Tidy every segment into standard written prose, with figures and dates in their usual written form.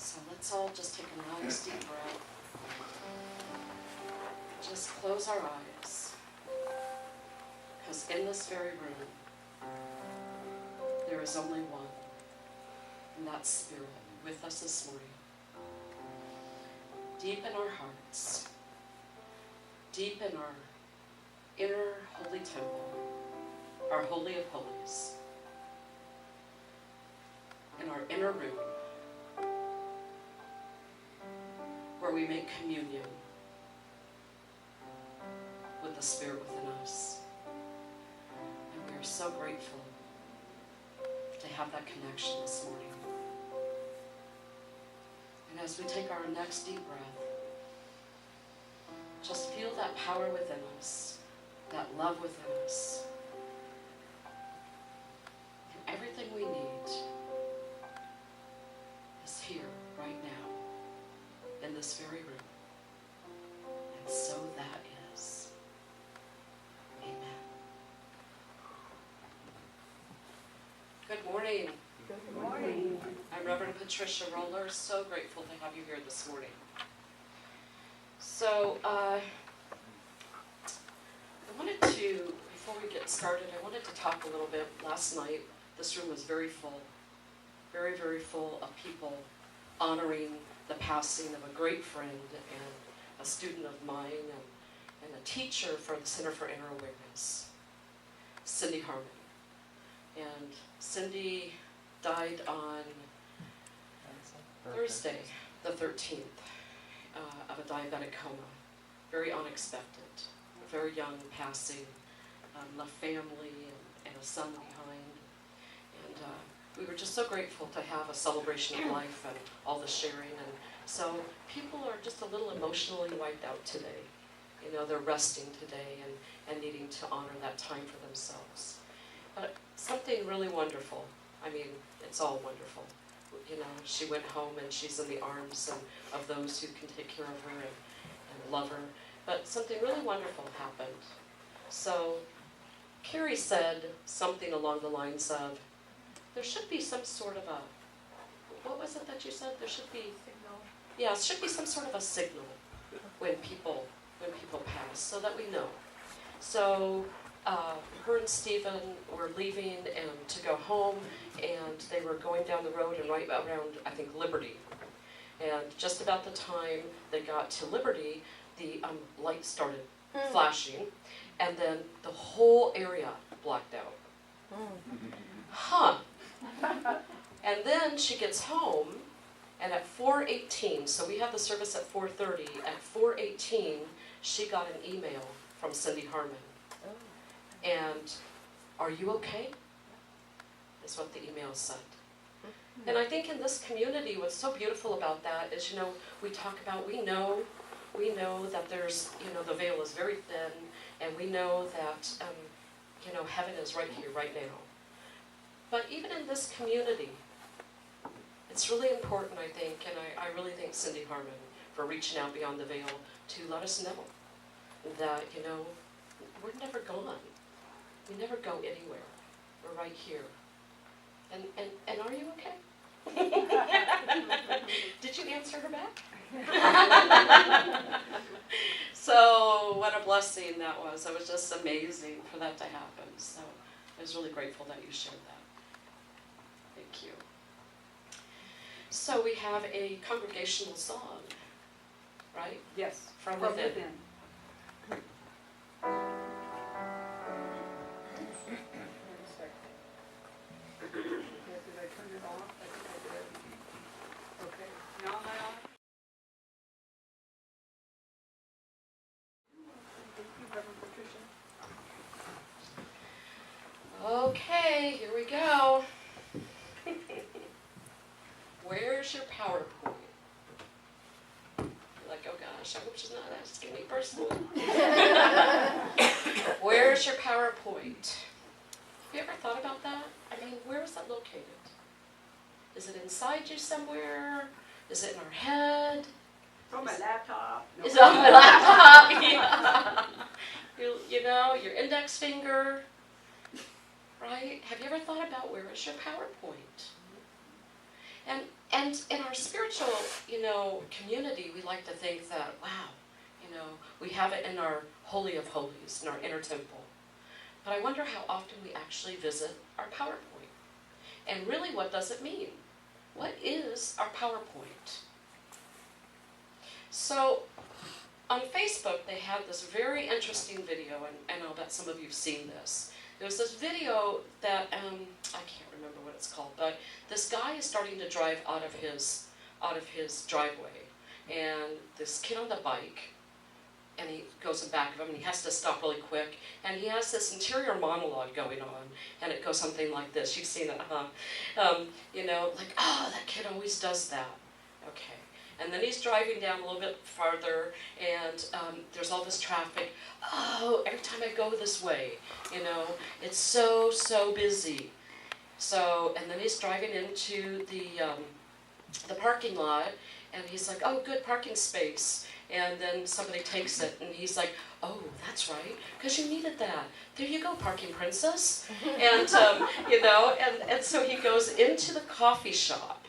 So let's all just take a nice deep breath. Just close our eyes. Because in this very room, there is only one. And that's Spirit with us this morning. Deep in our hearts, deep in our inner holy temple, our Holy of Holies, in our inner room, where we make communion with the Spirit within us. And we are so grateful to have that connection this morning. And as we take our next deep breath, just feel that power within us, that love within us, and everything we need is here right now in this very room. And so that is. Amen. Good morning. Good morning. I'm Reverend Patricia Roller. So grateful to have you here this morning. So, I wanted to, before we get started, I wanted to talk a little bit. Last night, this room was very full, very, very full of people honoring the passing of a great friend and a student of mine and a teacher for the Center for Inner Awareness, Cindy Harmon. And Cindy died on Thursday, the 13th, of a diabetic coma. Very unexpected. A very young passing, left family and a son behind. And we were just so grateful to have a celebration of life and all the sharing. And so people are just a little emotionally wiped out today. You know, they're resting today and needing to honor that time for themselves. But something really wonderful. I mean, it's all wonderful. You know, she went home and she's in the arms of those who can take care of her and love her. But something really wonderful happened. So Carrie said something along the lines of, there should be some sort of a, what was it that you said? There should be, Signal. yeah, it should be some sort of a signal when people pass so that we know. So her and Stephen were leaving and to go home, and they were going down the road and right around, I think, Liberty. And just about the time they got to Liberty, the light started flashing, and then the whole area blacked out. Huh. And then she gets home, and at 4:18, so we had the service at 4:30, at 4:18, she got an email from Cindy Harmon. And, are you okay? Is what the email said. And I think in this community, what's so beautiful about that is, you know, we talk about, we know that there's, you know, the veil is very thin, and we know that, you know, heaven is right here, right now. But even in this community, it's really important, I think, and I really thank Cindy Harmon for reaching out beyond the veil to let us know that, you know, we're never gone. We never go anywhere. We're right here. And are you okay? Did you answer her back? So what a blessing that was. It was just amazing for that to happen. So I was really grateful that you shared that. Thank you. So we have a congregational song, right? Yes. From within. Did I turn it off? I think I did. Okay. Now am I on? Thank you, Reverend Patricia. Okay, here we go. Where's your PowerPoint? You're like, oh gosh, I hope she's not asking me personally. Where's your PowerPoint? Have you ever thought about that? I mean, where is that located? Is it inside you somewhere? Is it in our head? It's on my laptop. No. Is it on my laptop? Yeah. You know, your index finger, right? Have you ever thought about where is your PowerPoint? And in our spiritual, you know, community, we like to think that, wow, you know, we have it in our Holy of Holies, in our inner temple. But I wonder how often we actually visit our PowerPoint. And really, what does it mean? What is our PowerPoint? So, on Facebook, they had this very interesting video, and I'll bet some of you have seen this. There was this video that, I can't remember what it's called, but this guy is starting to drive out of his driveway, and this kid on the bike and he goes in back of him, and he has to stop really quick, and he has this interior monologue going on, and it goes something like this. You've seen it, huh? You know, like, oh, that kid always does that. Okay. And then he's driving down a little bit farther, and there's all this traffic. Oh, every time I go this way, you know, it's so busy. So, and then he's driving into the parking lot, and he's like, oh, good parking space. And then somebody takes it, and he's like, oh, that's right, because you needed that. There you go, parking princess. And, you know, and so he goes into the coffee shop,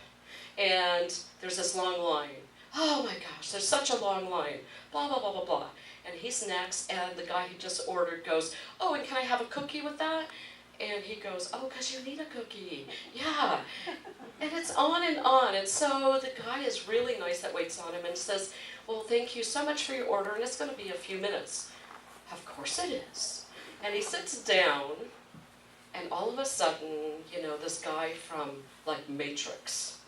and there's this long line. Oh my gosh, there's such a long line. Blah, blah, blah, blah, blah. And he's next, and the guy who just ordered goes, oh, and can I have a cookie with that? And he goes, oh, because you need a cookie. Yeah. And it's on and on. And so the guy is really nice that waits on him and says, well, thank you so much for your order, and it's going to be a few minutes. Of course it is. And he sits down, and all of a sudden, you know, this guy from, like, Matrix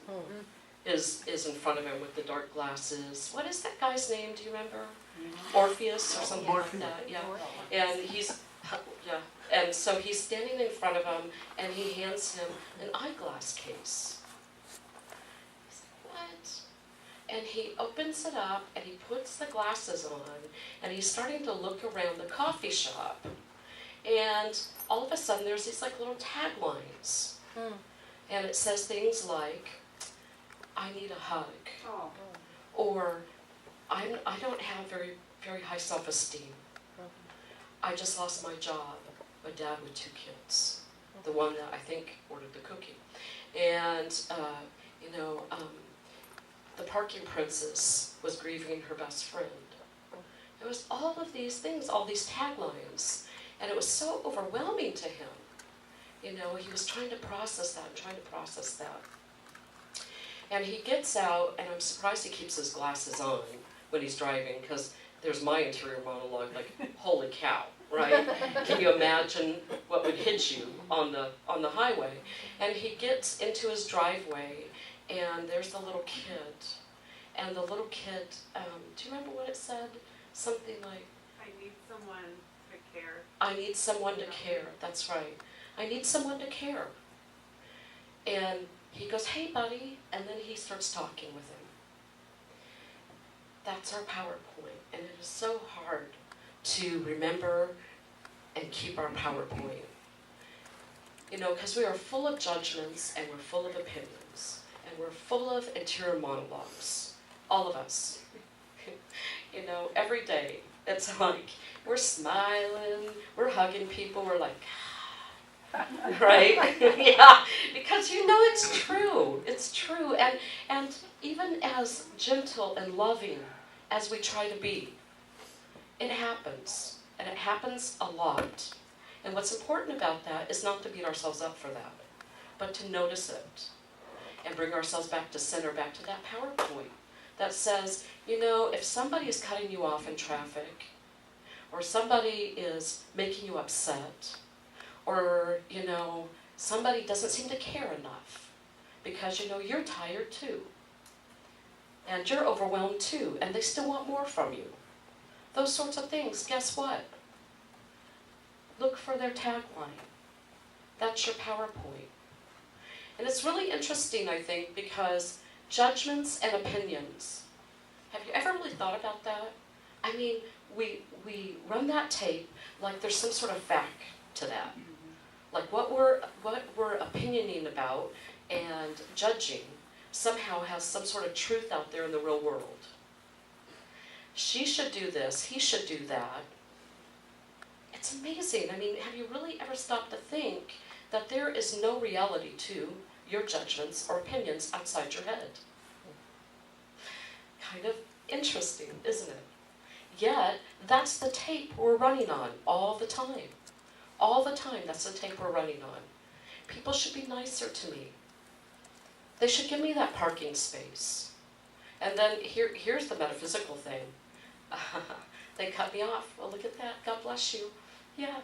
is in front of him with the dark glasses. What is that guy's name? Do you remember? Orpheus or something like that. Yeah. And he's, yeah. And so he's standing in front of him, and he hands him an eyeglass case. He's like, what? And he opens it up, and he puts the glasses on, and he's starting to look around the coffee shop. And all of a sudden, there's these like little taglines. And it says things like, I need a hug. Oh. Or, I don't have very high self-esteem. I just lost my job. A dad with 2 kids. The one that I think ordered the cookie. And, you know, the parking princess was grieving her best friend. It was all of these things, all these taglines. And it was so overwhelming to him. You know, he was trying to process that and trying to process that. And he gets out, and I'm surprised he keeps his glasses on when he's driving, because there's my interior monologue, like, holy cow, right? Can you imagine what would hit you on the highway? And he gets into his driveway, and there's the little kid. And the little kid, do you remember what it said? Something like, I need someone to care. I need someone to care, that's right. I need someone to care. And he goes, hey buddy, and then he starts talking with him. That's our PowerPoint, and it is so hard to remember and keep our PowerPoint. You know, because we are full of judgments, and we're full of opinions, and we're full of interior monologues, all of us. You know, every day, it's like, we're smiling, we're hugging people, we're like, right? Yeah, because you know it's true, and even as gentle and loving as we try to be, it happens, and it happens a lot. And what's important about that is not to beat ourselves up for that, but to notice it, and bring ourselves back to center, back to that PowerPoint that says, you know, if somebody is cutting you off in traffic, or somebody is making you upset, or, you know, somebody doesn't seem to care enough because, you know, you're tired too. And you're overwhelmed too, and they still want more from you. Those sorts of things, guess what? Look for their tagline. That's your PowerPoint. And it's really interesting, I think, because judgments and opinions, have you ever really thought about that? I mean, we run that tape like there's some sort of fact to that. Like what we're opinioning about and judging somehow has some sort of truth out there in the real world. She should do this, he should do that. It's amazing. I mean, have you really ever stopped to think that there is no reality to your judgments or opinions outside your head? Kind of interesting, isn't it? Yet, that's the tape we're running on all the time. All the time, that's the tape we're running on. People should be nicer to me. They should give me that parking space. And then here's the metaphysical thing. They cut me off. Well, look at that. God bless you. Yeah.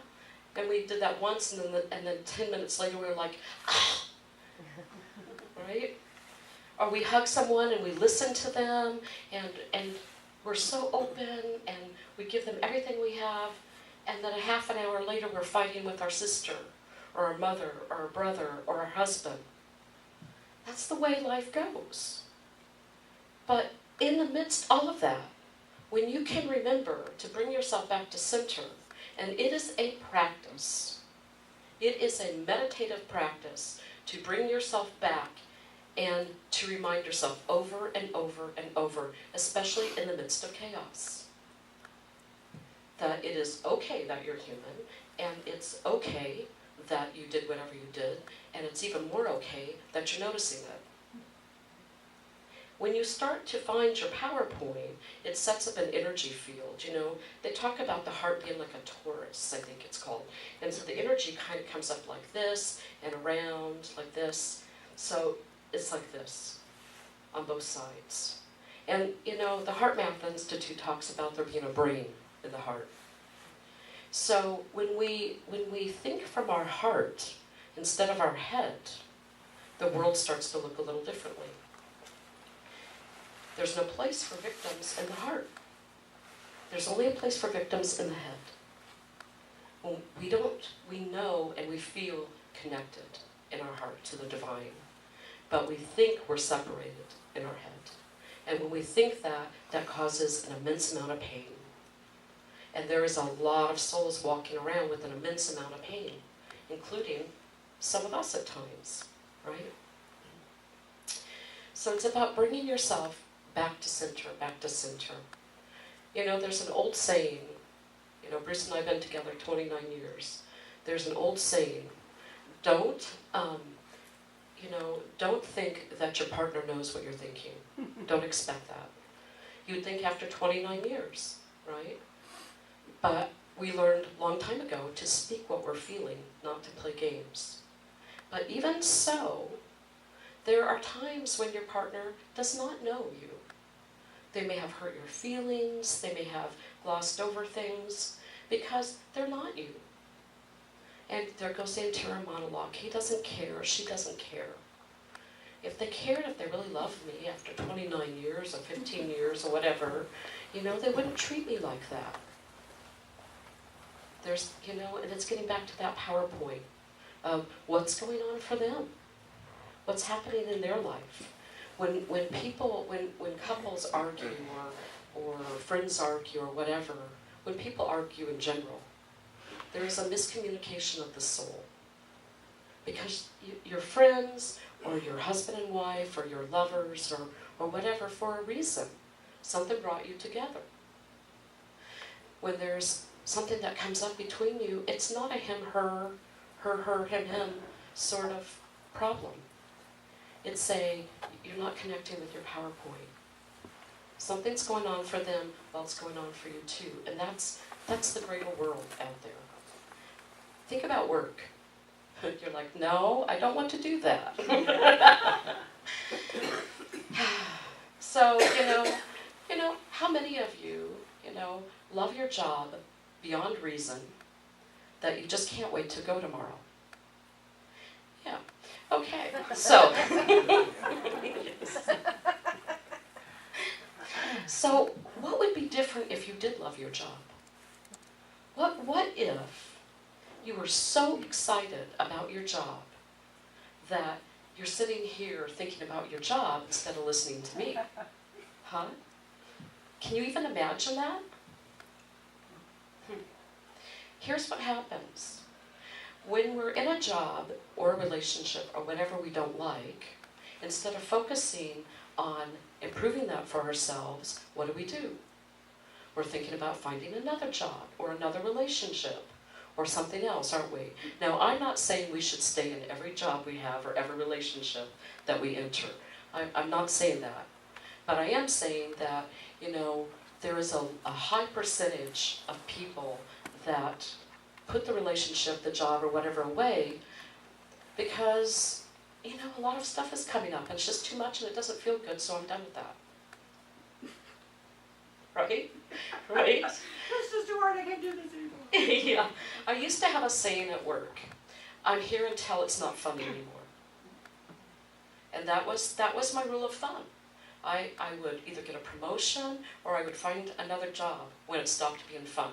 And we did that once, and then 10 minutes later we were like, ah. Right? Or we hug someone and we listen to them, and we're so open and we give them everything we have, and then a half an hour later we're fighting with our sister or our mother or our brother or our husband. That's the way life goes. But in the midst of all of that, when you can remember to bring yourself back to center, and it is a practice, it is a meditative practice to bring yourself back and to remind yourself over and over and over, especially in the midst of chaos, that it is okay that you're human, and it's okay that you did whatever you did, and it's even more okay that you're noticing it. When you start to find your power point, it sets up an energy field. You know, they talk about the heart being like a torus, I think it's called. And so the energy kind of comes up like this and around like this. So it's like this on both sides. And, you know, the Heart Math Institute talks about there being a brain in the heart. So when we think from our heart instead of our head, the world starts to look a little differently. There's no place for victims in the heart. There's only a place for victims in the head. When we know and we feel connected in our heart to the divine, but we think we're separated in our head. And when we think that, that causes an immense amount of pain. And there is a lot of souls walking around with an immense amount of pain, including some of us at times, right? So it's about bringing yourself back to center, back to center. You know, there's an old saying, you know, Bruce and I have been together 29 years. There's an old saying, don't think that your partner knows what you're thinking. Don't expect that. You'd think after 29 years, right? But we learned a long time ago to speak what we're feeling, not to play games. But even so, there are times when your partner does not know you. They may have hurt your feelings, they may have glossed over things, because they're not you. And there goes the interior monologue. He doesn't care, she doesn't care. If they cared, if they really loved me after 29 years or 15 years or whatever, you know, they wouldn't treat me like that. There's, you know, and it's getting back to that PowerPoint of what's going on for them. What's happening in their life. When couples argue or friends argue or whatever, when people argue in general, there is a miscommunication of the soul. Because your friends or your husband and wife or your lovers or whatever, for a reason, something brought you together. When there's something that comes up between you, it's not a him, her, him sort of problem. It's you're not connecting with your PowerPoint. Something's going on for them, well, it's going on for you too. And that's the greater world out there. Think about work. You're like, no, I don't want to do that. So, you know, how many of you, love your job beyond reason that you just can't wait to go tomorrow? Yeah. Okay. So, so what would be different if you did love your job? What if you were so excited about your job that you're sitting here thinking about your job instead of listening to me? Huh? Can you even imagine that? Here's what happens. When we're in a job or a relationship or whatever we don't like, instead of focusing on improving that for ourselves, what do? We're thinking about finding another job or another relationship or something else, aren't we? Now, I'm not saying we should stay in every job we have or every relationship that we enter. I'm not saying that. But I am saying that, there is a high percentage of people that put the relationship, the job, or whatever away because, a lot of stuff is coming up and it's just too much and it doesn't feel good, so I'm done with that. Right? Right? It's just too hard, I can't do this anymore. Yeah. I used to have a saying at work, I'm here until it's not funny anymore. And that was my rule of thumb. I would either get a promotion or I would find another job when it stopped being fun.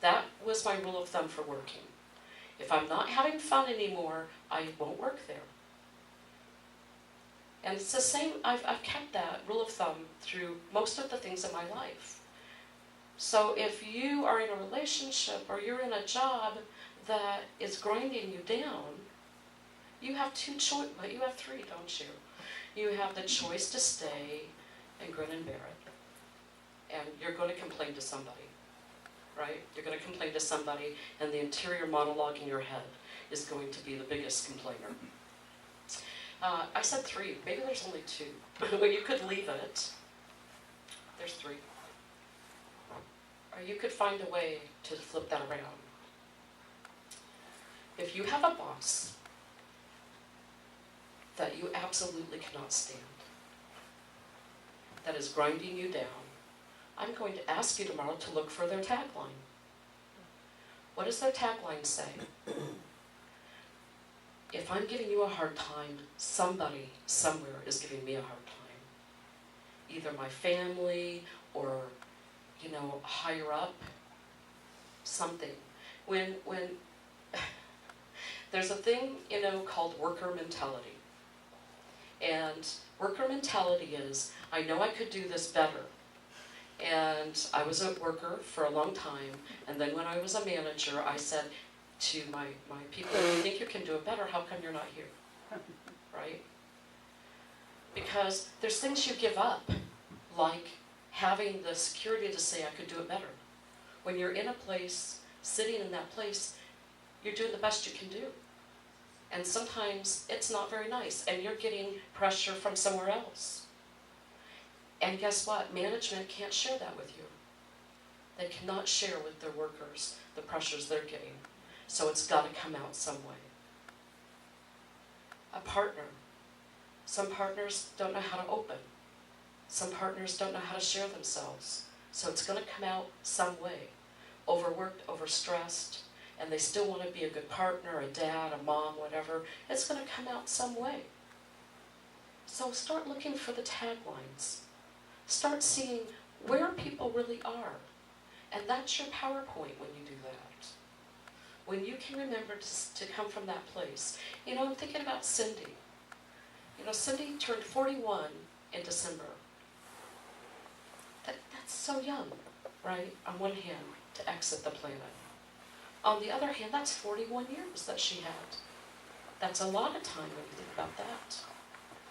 That was my rule of thumb for working. If I'm not having fun anymore, I won't work there. And it's the same, I've kept that rule of thumb through most of the things in my life. So if you are in a relationship or you're in a job that is grinding you down, you have you have three, don't you? You have the choice to stay and grin and bear it. And you're going to complain to somebody, right? You're going to complain to somebody, and the interior monologue in your head is going to be the biggest complainer. I said three, maybe there's only two. Well, you could leave it. There's three. Or you could find a way to flip that around. If you have a boss that you absolutely cannot stand, that is grinding you down, I'm going to ask you tomorrow to look for their tagline. What does their tagline say? If I'm giving you a hard time, somebody somewhere is giving me a hard time. Either my family or, higher up, something. When there's a thing, called worker mentality. And worker mentality is, I know I could do this better. And I was a worker for a long time, and then when I was a manager, I said to my people, if you think you can do it better, how come you're not here? Right? Because there's things you give up, like having the security to say I could do it better. When you're in a place, sitting in that place, you're doing the best you can do. And sometimes it's not very nice, and you're getting pressure from somewhere else. And guess what? Management can't share that with you. They cannot share with their workers the pressures they're getting. So it's got to come out some way. A partner. Some partners don't know how to open. Some partners don't know how to share themselves. So it's going to come out some way. Overworked, overstressed, and they still want to be a good partner, a dad, a mom, whatever. It's going to come out some way. So start looking for the taglines. Start seeing where people really are. And that's your PowerPoint when you do that. When you can remember to come from that place. I'm thinking about Cindy. Cindy turned 41 in December. That's so young, right? On one hand, to exit the planet. On the other hand, that's 41 years that she had. That's a lot of time when you think about that.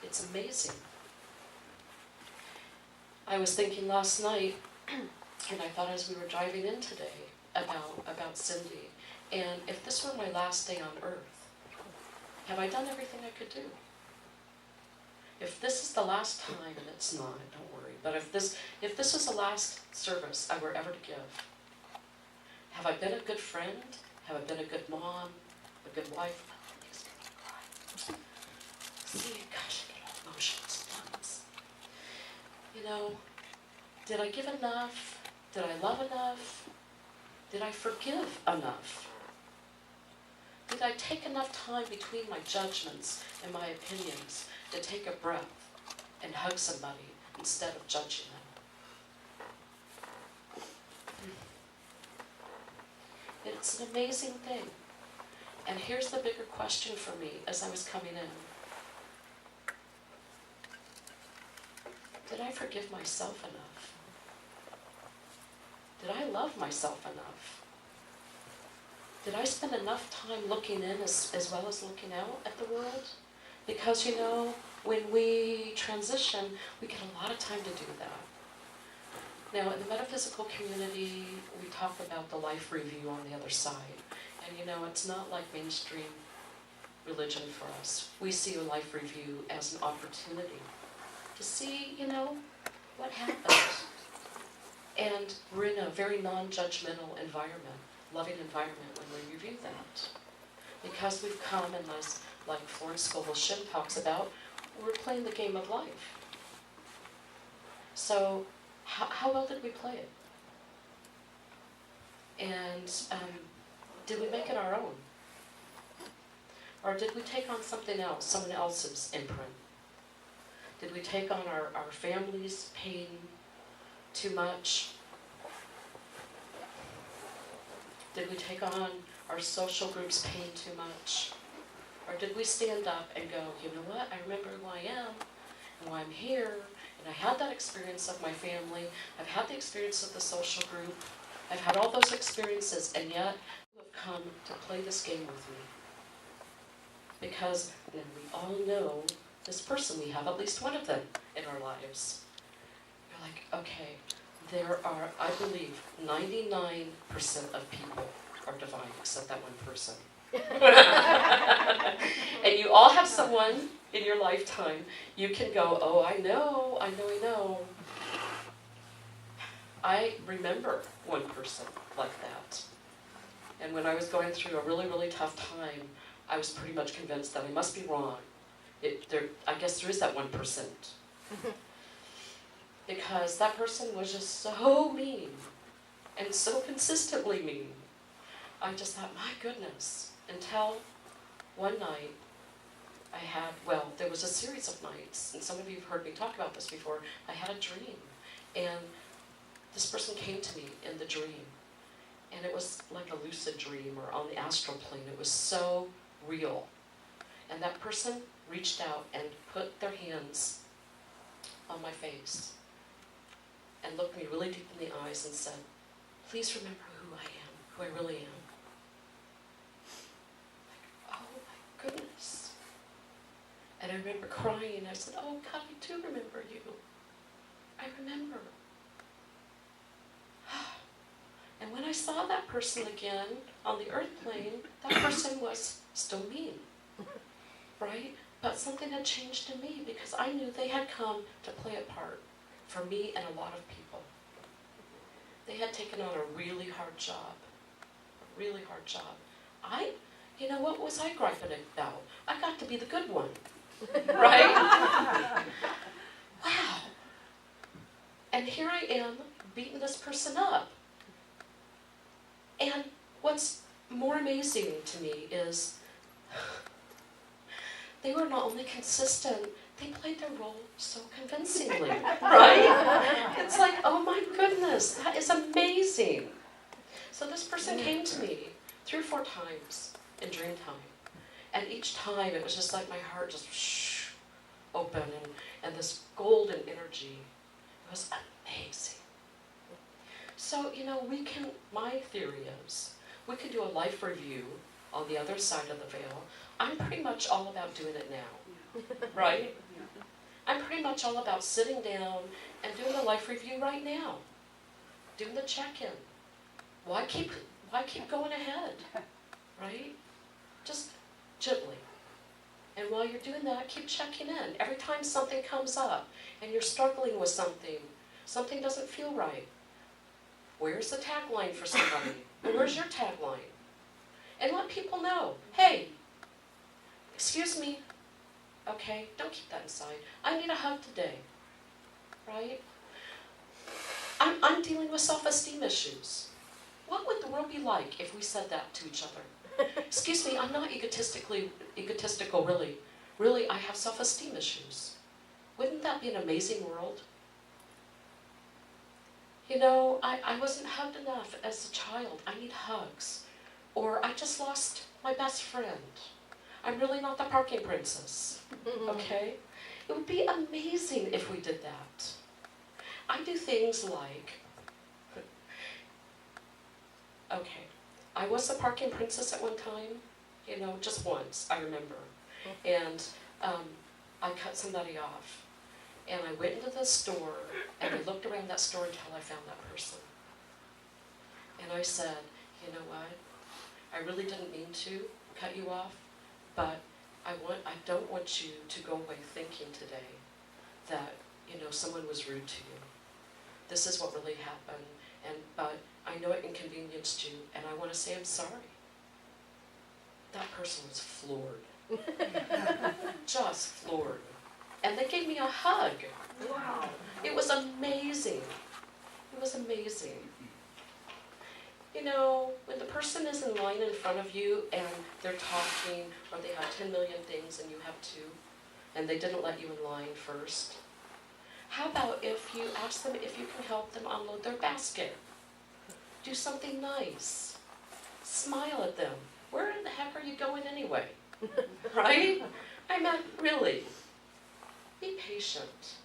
It's amazing. I was thinking last night, and I thought as we were driving in today, about Cindy. And if this were my last day on Earth, have I done everything I could do? If this is the last time, and it's not, don't worry, but if this is the last service I were ever to give, have I been a good friend? Have I been a good mom? A good wife? See, gosh, I get all emotions once. Did I give enough? Did I love enough? Did I forgive enough? Did I take enough time between my judgments and my opinions to take a breath and hug somebody instead of judging them? It's an amazing thing. And here's the bigger question for me as I was coming in. Did I forgive myself enough? Did I love myself enough? Did I spend enough time looking in as well as looking out at the world? Because, when we transition, we get a lot of time to do that. Now, in the metaphysical community, we talk about the life review on the other side. And, it's not like mainstream religion for us. We see a life review as an opportunity to see, what happened. And we're in a very non-judgmental environment, loving environment when we review that. Because we've come, and like Florence Scovel Shinn talks about, we're playing the game of life. So how well did we play it? And did we make it our own? Or did we take on something else, someone else's imprint? Did we take on our family's pain too much? Did we take on our social group's pain too much? Or did we stand up and go, you know what, I remember who I am and why I'm here, and I had that experience of my family, I've had the experience of the social group, I've had all those experiences, and yet you have come to play this game with me. Because then we all know this person, we have at least one of them in our lives. You're like, okay, there are, I believe, 99% of people are divine except that one person. And you all have someone in your lifetime you can go, oh, I know. I remember one person like that. And when I was going through a really, really tough time, I was pretty much convinced that I must be wrong. I guess there is that 1%. Because that person was just so mean, and so consistently mean. I just thought, my goodness, until one night I had, well, there was a series of nights, and some of you have heard me talk about this before. I had a dream, and this person came to me in the dream, and it was like a lucid dream or on the astral plane. It was so real. And that person reached out and put their hands on my face and looked me really deep in the eyes and said, please remember who I am, who I really am. Like, oh my goodness. And I remember crying, and I said, oh God, I do remember you. I remember. And when I saw that person again on the earth plane, that person was still mean, right? But something had changed in me because I knew they had come to play a part for me and a lot of people. They had taken on a really hard job, you know, what was I griping about? I got to be the good one, right? Wow. And here I am beating this person up. And what's more amazing to me is they were not only consistent, they played their role so convincingly, right? It's like, oh my goodness, that is amazing. So this person came to me 3 or 4 times in dream time. And each time it was just like my heart just open, and this golden energy. It was amazing. So, you know, my theory is, we can do a life review on the other side of the veil. I'm pretty much all about doing it now, right? I'm pretty much all about sitting down and doing the life review right now, doing the check-in. Why keep going ahead, right? Just gently. And while you're doing that, keep checking in. Every time something comes up and you're struggling with something doesn't feel right. Where's the tagline for somebody? Where's your tagline? And let people know, hey, excuse me, okay, don't keep that inside. I need a hug today, right? I'm dealing with self-esteem issues. What would the world be like if we said that to each other? Excuse me, I'm not egotistical, really. Really, I have self-esteem issues. Wouldn't that be an amazing world? You know, I wasn't hugged enough as a child. I need hugs. Or I just lost my best friend. I'm really not the parking princess, okay? It would be amazing if we did that. I do things like, okay, I was the parking princess at one time, you know, just once, I remember. And I cut somebody off. And I went into the store, and I looked around that store until I found that person. And I said, you know what? I really didn't mean to cut you off, but I don't want you to go away thinking today that, you know, someone was rude to you. This is what really happened, but I know it inconvenienced you, and I want to say I'm sorry. That person was floored. Just floored. And they gave me a hug. Wow. It was amazing. It was amazing. You know, when the person is in line in front of you and they're talking, or they have 10 million things and you have 2, and they didn't let you in line first? How about if you ask them if you can help them unload their basket? Do something nice. Smile at them. Where in the heck are you going anyway? Right? I mean, really. Be patient.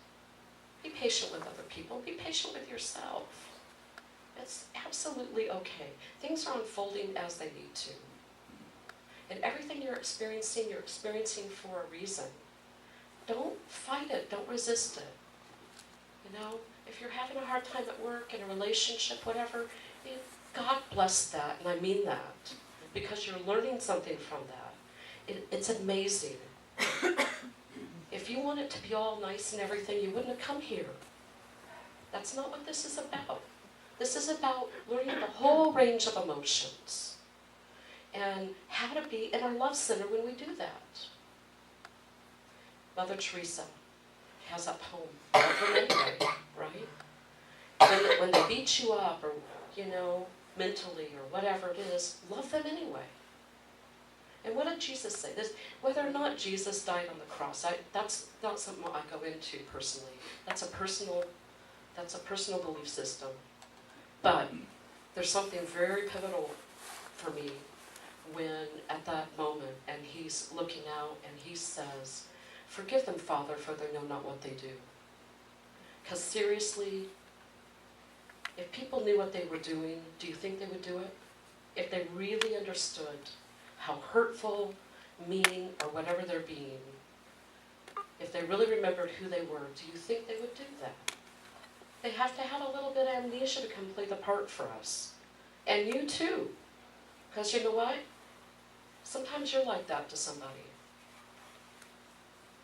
Be patient with other people. Be patient with yourself. It's absolutely okay. Things are unfolding as they need to. And everything you're experiencing for a reason. Don't fight it. Don't resist it. You know, if you're having a hard time at work, in a relationship, whatever, God bless that, and I mean that, because you're learning something from that. It's amazing. If you want it to be all nice and everything, you wouldn't have come here. That's not what this is about. This is about learning the whole range of emotions and how to be in our love center when we do that. Mother Teresa has that poem, love them anyway, right? When they beat you up or, you know, mentally or whatever it is, love them anyway. And what did Jesus say? Whether or not Jesus died on the cross, that's not something I go into personally. That's a personal belief system. But there's something very pivotal for me when at that moment, and he's looking out and he says, "Forgive them, Father, for they know not what they do." Because seriously, if people knew what they were doing, do you think they would do it? If they really understood how hurtful, mean, or whatever they're being, if they really remembered who they were, do you think they would do that? They have to have a little bit of amnesia to come play the part for us. And you too. Because you know what? Sometimes you're like that to somebody.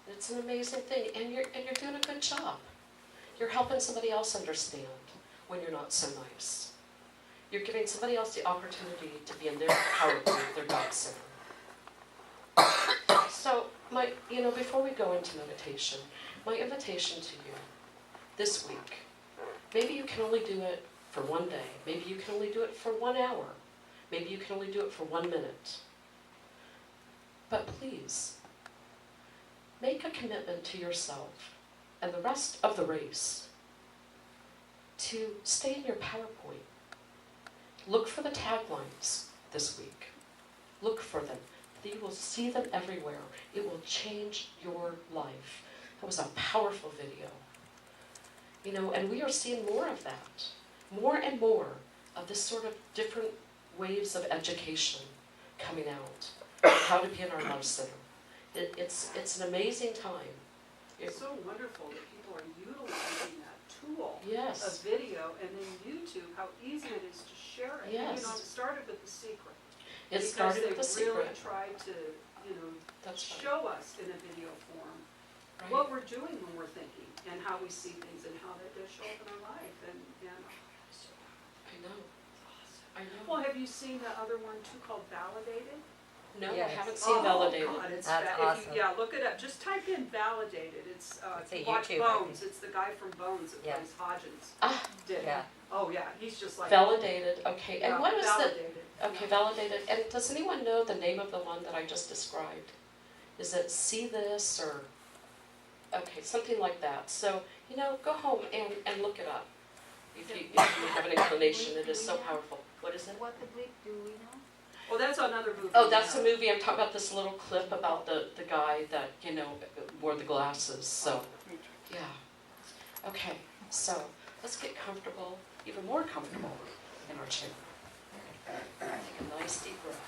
It's an amazing thing, and you're doing a good job. You're helping somebody else understand when you're not so nice. You're giving somebody else the opportunity to be in their power group, their God center. So, before we go into meditation, my invitation to you this week, maybe you can only do it for one day. Maybe you can only do it for 1 hour. Maybe you can only do it for 1 minute. But please, make a commitment to yourself and the rest of the race to stay in your PowerPoint. Look for the taglines this week. Look for them. You will see them everywhere. It will change your life. That was a powerful video. You know, and we are seeing more of that. More and more of this sort of different waves of education coming out. How to be in our love center. It's an amazing time. It's so wonderful that people are utilizing that tool Yes. of video, and then YouTube, how easy it is to share it. Yes. You know, it started with The Secret. It started with The Because they really Secret. tried to, That's right. show us in a video form Right. what we're doing when we're thinking, and how we see things, and how that does show up in our life, and so I know. awesome. I know. Well, have you seen the other one too called Validated? No, I Yes. haven't seen Validated. God, it's That's if awesome. yeah, look it up. Just type in Validated. It's It's a watch YouTube, I Bones. think. It's the guy from Bones that Yeah. plays Hodgins. Ah, Did. Yeah. Oh yeah, he's just like Validated. Okay. And yeah, what is the? Validated. Okay, Yeah. Validated. And does anyone know the name of the one that I just described? Is it See This or? Okay, something like that. So go home and look it up. If you have an inclination, it is so powerful. What is it? What the bleep do we know? Well, that's another movie. Oh, that's a movie. I'm talking about this little clip about the guy that, wore the glasses. So, yeah. Okay, so let's get comfortable, even more comfortable in our chair. Take a nice deep breath.